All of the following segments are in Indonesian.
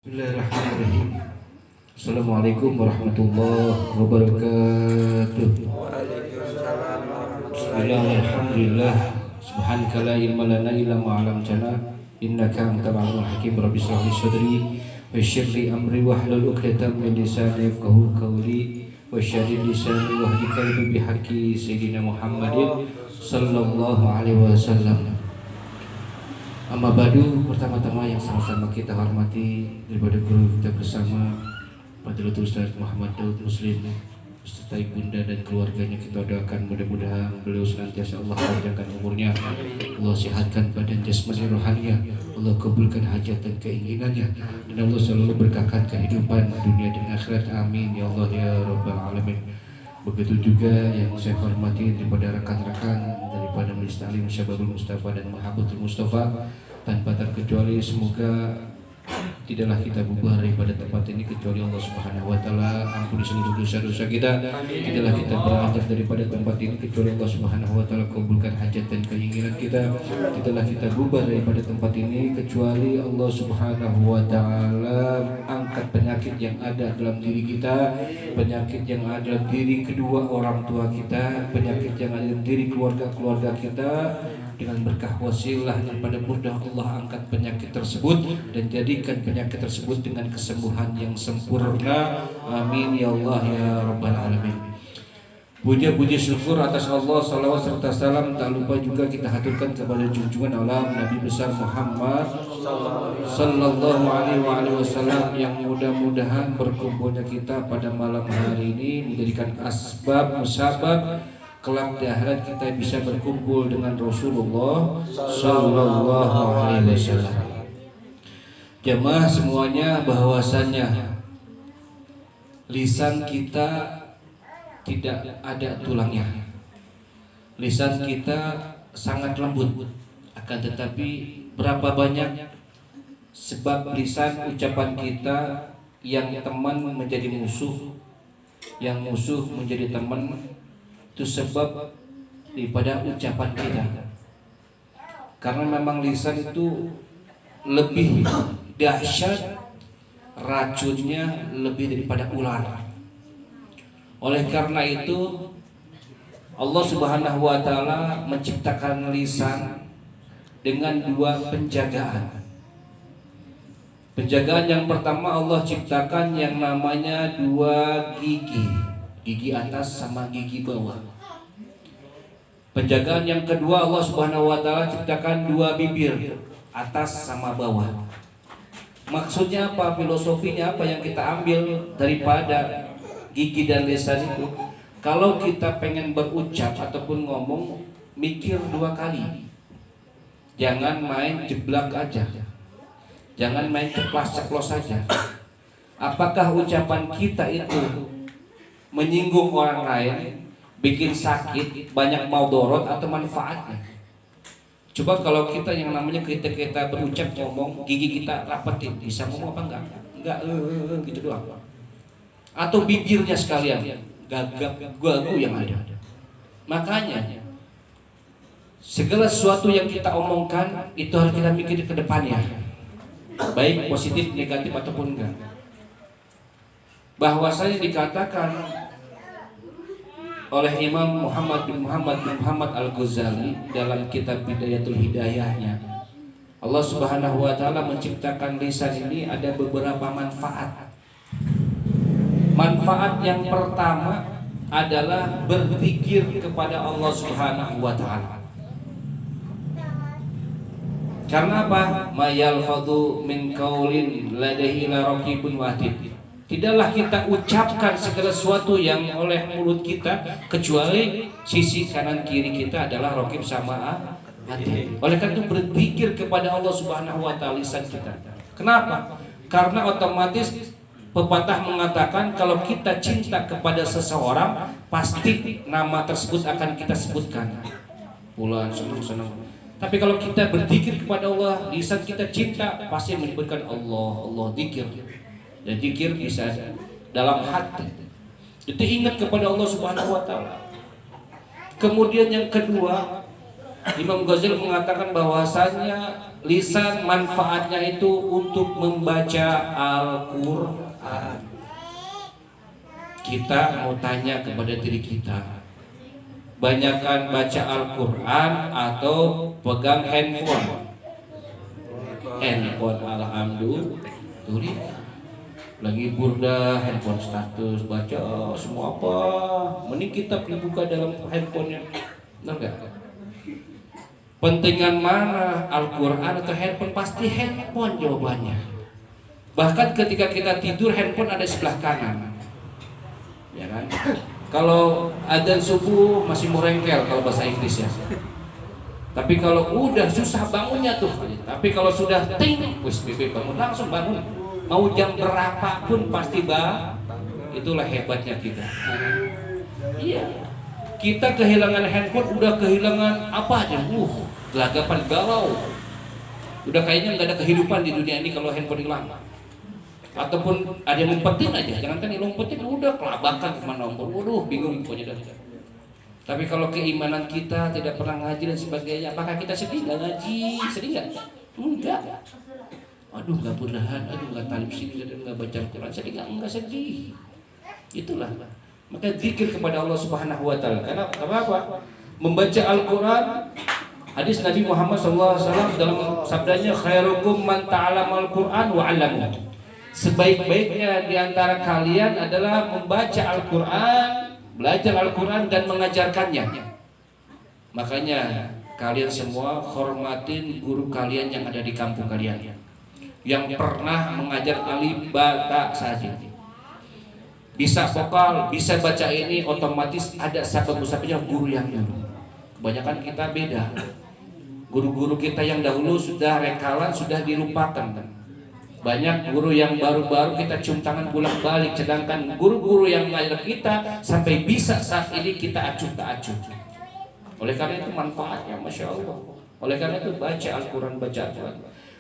Bismillahirrahmanirrahim. Assalamualaikum warahmatullahi wabarakatuh. Bismillahirrahmanirrahim. Subhanaka la ilma lana illa ma 'allamtana innaka antal alimul hakim. Rabbi shrah li sadri wa yassir li amri wahlul 'uqdatam min lisani yafqahu qawli wasyadid lisani wahdi qalbi bihaqqi sayyidina Muhammadin sallallahu alaihi wasallam. Amma badu, pertama-tama yang sama-sama kita hormati daripada guru kita bersama Fadilatul Ustaz Muhammad Daud Muslim beserta ibunda dan keluarganya, kita doakan mudah-mudahan beliau senantiasa Allah panjangkan umurnya, Allah sehatkan badan jasmani rohaninya, Allah kabulkan hajat dan keinginannya, dan Allah selalu berkahkan kehidupan dunia dan akhirat, amin ya Allah ya rabbal alamin. Begitu juga yang saya hormati daripada rekan-rekan daripada Majelis Ta'lim Syababul Mustafa dan Mahabbatul Mustafa, tanpa terkecuali semoga tidaklah kita bubar daripada tempat ini kecuali Allah Subhanahu wa taala ampuni seluruh dosa-dosa kita. Tidaklah kita beranjak daripada tempat ini kecuali Allah Subhanahu wa taala kabulkan hajat dan keinginan kita. Tidaklah kita bubar daripada tempat ini kecuali Allah Subhanahu wa taala angkat penyakit yang ada dalam diri kita, penyakit yang ada dalam diri kedua orang tua kita, penyakit yang ada dalam diri keluarga kita, dengan berkah wasilah daripada mudah Allah angkat penyakit tersebut dan jadikan penyakit tersebut dengan kesembuhan yang sempurna, amin ya Allah ya rabbal alamin. Puja-puji syukur atas Allah, salawat serta salam tak lupa juga kita haturkan kepada junjungan alam Nabi besar Muhammad sallallahu alaihi wasallam, yang mudah-mudahan berkumpulnya kita pada malam hari ini menjadikan asbab musabab kelak di akhirat kita bisa berkumpul dengan Rasulullah sallallahu alaihi wasallam. Jemaah semuanya, bahwasannya lisan kita tidak ada tulangnya. Lisan kita sangat lembut, akan tetapi berapa banyak sebab lisan ucapan kita yang teman menjadi musuh, yang musuh menjadi teman. Itu sebab daripada ucapan kita. Karena memang lisan itu lebih dahsyat, racunnya lebih daripada ular. Oleh karena itu Allah Subhanahu wa taala menciptakan lisan dengan dua penjagaan. Penjagaan yang pertama Allah ciptakan yang namanya dua gigi. Gigi atas sama gigi bawah. Penjagaan yang kedua Allah Subhanahu wa taala ciptakan dua bibir, atas sama bawah. Maksudnya apa? Filosofinya apa yang kita ambil daripada gigi dan lisan itu? Kalau kita pengen berucap ataupun ngomong, mikir dua kali. Jangan main jeblak aja. Jangan main ceplas-ceplos saja. Apakah ucapan kita itu menyinggung orang lain, bikin sakit, banyak maudorot atau manfaatnya? Coba kalau kita yang namanya kita berucap ngomong, gigi kita rapetin, bisa ngomong apa enggak? Enggak, gitu doang. Atau bibirnya sekalian gagap gagu yang ada. Makanya segala sesuatu yang kita omongkan itu harus kita mikir ke depannya, baik positif, negatif ataupun enggak. Bahwasanya dikatakan oleh Imam Muhammad bin Muhammad Al-Ghazali dalam kitab Bidayatul Hidayahnya, Allah Subhanahu wa taala menciptakan lisan ini ada beberapa manfaat. Manfaat yang pertama adalah berzikir kepada Allah Subhanahu wa taala. Karena apa? Mayalfadhu min qaulin ladaihi raqibun atid. Tidaklah kita ucapkan segala sesuatu yang oleh mulut kita kecuali sisi kanan kiri kita adalah raqib sama atid. Oleh karena itu berzikir kepada Allah Subhanahu wa taala lisan kita. Kenapa? Karena otomatis pepatah mengatakan kalau kita cinta kepada seseorang, pasti nama tersebut akan kita sebutkan. Fulan senang. Tapi kalau kita berzikir kepada Allah, lisan kita cinta, pasti menyebutkan Allah, zikir. Dan zikir bisa dalam hati. Itu ingat kepada Allah Subhanahu wa taala. Kemudian yang kedua, Imam Ghazali mengatakan bahwasanya Lisan manfaatnya itu untuk membaca Al-Quran. Kita mau tanya kepada diri kita, banyakkan baca Al-Quran atau pegang handphone? Handphone, alhamdulillah. Lagi burda, handphone status, baca semua apa. Mending kita buka dalam handphonenya. Benar gak? Pentingan mana, Al-Quran atau handphone? Pasti handphone jawabannya. Bahkan ketika kita tidur, handphone ada sebelah kanan, ya kan? Kalau adzan subuh masih merengkel kalau bahasa Inggris ya. Tapi kalau udah susah bangunnya tuh. Tapi kalau sudah ting, wis bebe bangun, langsung bangun. Mau jam berapa pun pasti itulah hebatnya kita. Iya. Kita kehilangan handphone, udah kehilangan apa aja, gelagapan galau. Udah kayaknya nggak ada kehidupan di dunia ini kalau handphone hilang. Ataupun ada yang ngumpetin aja, jangankan yang ngumpetin, udah kelabakan kemana nomor, waduh bingung pokoknya dah. Tapi kalau keimanan kita tidak pernah ngaji dan sebagainya, apakah kita sedih nggak ngaji? Sedih nggak? Enggak. Aduh nggak berdahan, aduh nggak talib sini, nggak baca Al-Quran, sedih nggak sedih. Itulah. Maka zikir kepada Allah Subhanahu wa taala. Karena apa? Membaca Al-Quran, hadis Nabi Muhammad SAW dalam sabdanya, khairukum man ta'alamal Quran wa 'allamahu. Sebaik-baiknya di antara kalian adalah membaca Al-Quran, belajar Al-Quran dan mengajarkannya. Makanya kalian semua hormatin guru kalian yang ada di kampung kalian, yang pernah mengajar alif ba ta saja. Bisa vokal, bisa baca ini, otomatis ada sabab-musababnya guru yang dulu. Kebanyakan kita beda. Guru-guru kita yang dahulu sudah rekalan, sudah dilupakan. Banyak guru yang baru-baru kita cium tangan bolak-balik, sedangkan guru-guru yang mengajar kita sampai bisa saat ini kita acuh tak acuh. Oleh karena itu manfaatnya Masya Allah. Oleh karena itu baca Al-Quran, baca Al-Quran.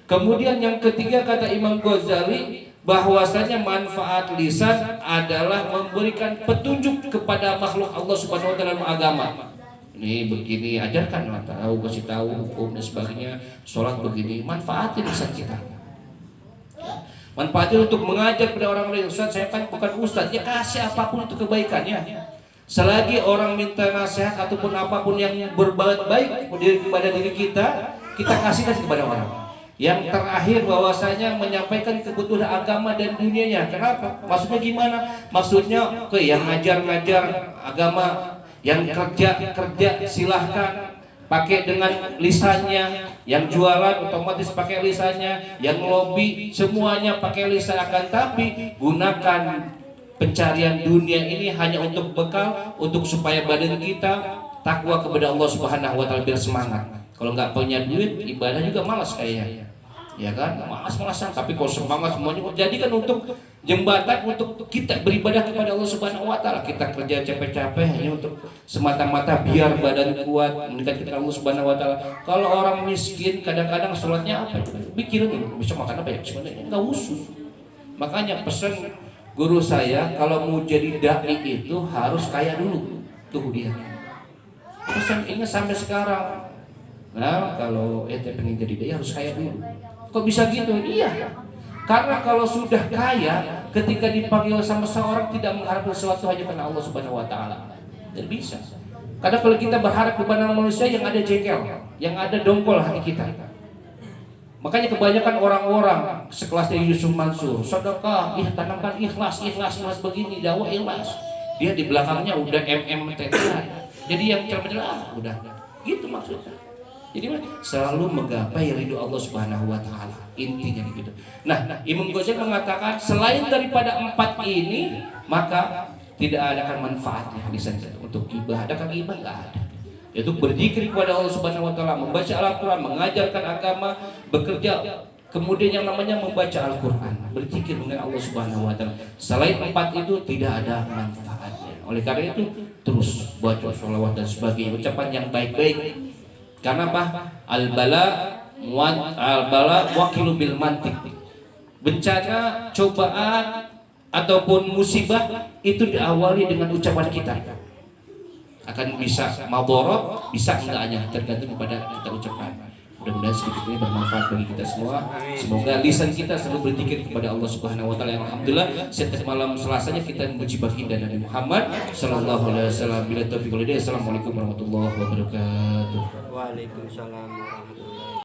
Kemudian yang ketiga kata Imam Ghazali, bahwasanya manfaat lisan adalah memberikan petunjuk kepada makhluk Allah Subhanahu wa taala dalam agama. Ini begini, ajarkan, tahu, kasih tahu hukum dan sebagainya. Sholat begini, manfaatin lisan kita. Manfaatnya untuk mengajar pada orang lain. Ustaz, saya kan bukan ustaz, ya kasih apapun itu kebaikannya. Selagi orang minta nasihat ataupun apapun yang berbuat baik kepada diri kita, kita kasihkan kepada orang. Yang terakhir bahwasanya menyampaikan kebutuhan agama dan dunianya. Kenapa? Maksudnya gimana? Maksudnya yang ngajar-ngajar agama, yang kerja silahkan pakai dengan lisannya, yang jualan otomatis pakai lisannya, yang lobby semuanya pakai lisan. Akan tapi gunakan pencarian dunia ini hanya untuk bekal, untuk supaya badan kita takwa kepada Allah Subhanahu wa taala, biar semangat. Kalau nggak punya duit, ibadah juga malas kayaknya. Ya kan, malas-malasan. Tapi kalau semangat semuanya jadikan untuk jembatan untuk kita beribadah kepada Allah Subhanahu wa taala. Kita kerja capek-capek hanya untuk semata-mata biar badan kuat, mendekatkan kepada Allah Subhanahu wa taala. Kalau orang miskin kadang-kadang sholatnya apa? Pikirin dulu, bisa makan apa ya? Sebenarnya enggak usul. Makanya pesan guru saya, kalau mau jadi dai itu harus kaya dulu. Tuh dia. Pesan ini sampai sekarang. Nah, kalau ente pengen jadi dai harus kaya dulu. Kok bisa gitu? Iya. Karena kalau sudah kaya, ketika dipanggil sama seorang tidak mengharapkan sesuatu hanya karena Allah Subhanahu wa taala. Tidak bisa. Karena kalau kita berharap kepada manusia, yang ada jengkel, yang ada dongkol hati kita. Makanya kebanyakan orang-orang sekelasnya Yusuf Mansur, sedekah, tanamkan ikhlas begini, dakwah ikhlas. Dia di belakangnya udah MMTT. Jadi yang cermat udah. Gitu maksudnya. Jadi selalu menggapai ridho Allah Subhanahu wa taala, intinya gitu. Nah, Imam Ghazali mengatakan selain daripada 4 ini, maka tidak ada manfaatnya lisan kita untuk ibadah. Adakah ibadah? Enggak ada. Yaitu berzikir kepada Allah Subhanahu wa taala, membaca Al-Qur'an, mengajarkan agama, bekerja, kemudian yang namanya membaca Al-Qur'an, berzikir dengan Allah Subhanahu wa taala. Selain 4 itu tidak ada manfaatnya. Oleh karena itu terus baca sholawat dan sebagainya, ucapan yang baik-baik. Karena apa? Al-bala wakilu bil mantik. Bencana, cobaan ataupun musibah itu diawali dengan ucapan kita. Akan bisa madorot, bisa enggaknya, tergantung kepada kita ucapan. Mudah-mudahan sedikit ini bermanfaat bagi kita semua. Semoga lisan kita selalu berzikir kepada Allah Subhanahu wa taala. Alhamdulillah setiap malam Selasanya kita memuji baginda Nabi Muhammad sallallahu alaihi wasallam. Bila taufiq wal hidayah. Assalamualaikum warahmatullahi wabarakatuh. Waalaikumsalam warahmatullahi